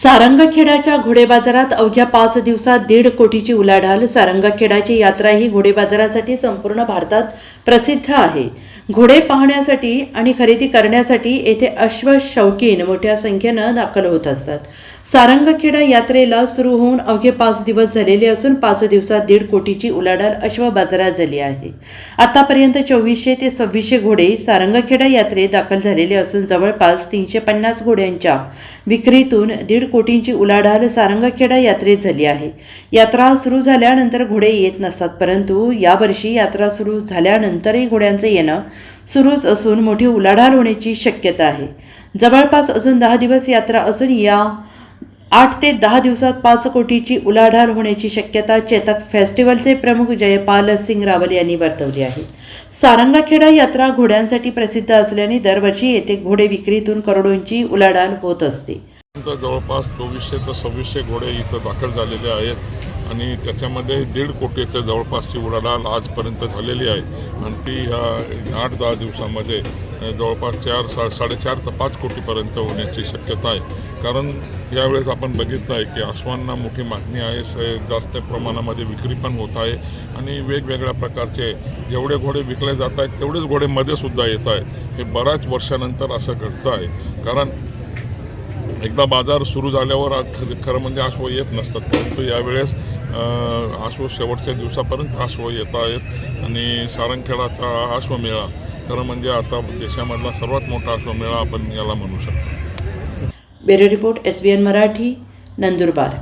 सारंगखेडाच्या घोडे बाजारात अवघ्या 5 दिवसात 1.5 कोटीची उलाढाल। सारंगखेडाची यात्रा ही घोडे बाजारासाठी संपूर्ण भारतात प्रसिद्ध आहे। घोडे पाहण्यासाठी आणि खरेदी करण्यासाठी येथे अश्व शौकीन मोठ्या संख्येने दाखल होत असतात। सारंगखेडा यात्रेला सुरू होऊन अवघे 5 दिवस झालेले असून 5 दिवसात 1.5 कोटीची उलाढाल अश्व बाजारात झाली आहे। आतापर्यंत 2400 ते 2600 घोडे सारंगखेडा यात्रेत दाखल झालेले असून जवळपास 350 घोड्यांच्या विक्रीतून 1.5 कोटींची उलाढाल सारंगखेडा यात्रेत झाली आहे। यात्रा सुरू झाल्यानंतर घोडे येत नसतात, परंतु यावर्षी यात्रा सुरू झाल्यानंतरही घोड्यांचं येणं सुरूच असून मोठी उलाढाल होण्याची शक्यता आहे। जवळपास अजून 10 दिवस यात्रा असून या 8 ते 10 दिवसात 5 कोटीची उलाढाल होण्याची शक्यता चेतक फेस्टिवलचे प्रमुख जयपाल सिंग रावल यांनी वर्तवली आहे। सारंगखेडा यात्रा घोड्यांसाठी प्रसिद्ध असल्याने दरवर्षी येथे घोडे विक्रीतून करोडोंची उलाढाल होत असते। जवळपास 2400 ते 2600 घोडे इथं दाखल झालेले आहेत आणि त्याच्यामध्ये 1.5 कोटीच्या जवळपासची उलाढाल आजपर्यंत झालेली आहे आणि ती ह्या 8-10 दिवसामध्ये जवळपास 4-4.5 ते 5 कोटीपर्यंत होण्याची शक्यता आहे। कारण यावेळेस आपण बघितलं आहे की अश्वांना मोठी मागणी आहे, जास्त प्रमाणामध्ये विक्री पण होत आहे आणि वेगवेगळ्या प्रकारचे जेवढे घोडे विकले जात आहेत तेवढेच घोडे मध्ये सुद्धा येत आहेत। हे बऱ्याच वर्षानंतर असं घडतं आहे, कारण एकदा बाजार सुरू झाल्यावर खरं म्हणजे अश्व येत नसतात, परंतु यावेळेस अश्व शेवटच्या दिवसापर्यंत अश्व येत आहेत आणि सारंगखेडाचा अश्वमेळा खरं म्हणजे आता देशामधला सर्वात मोठा अश्वमेळा आपण याला म्हणू शकतो। Bureau report SBN Marathi, Nandurbar.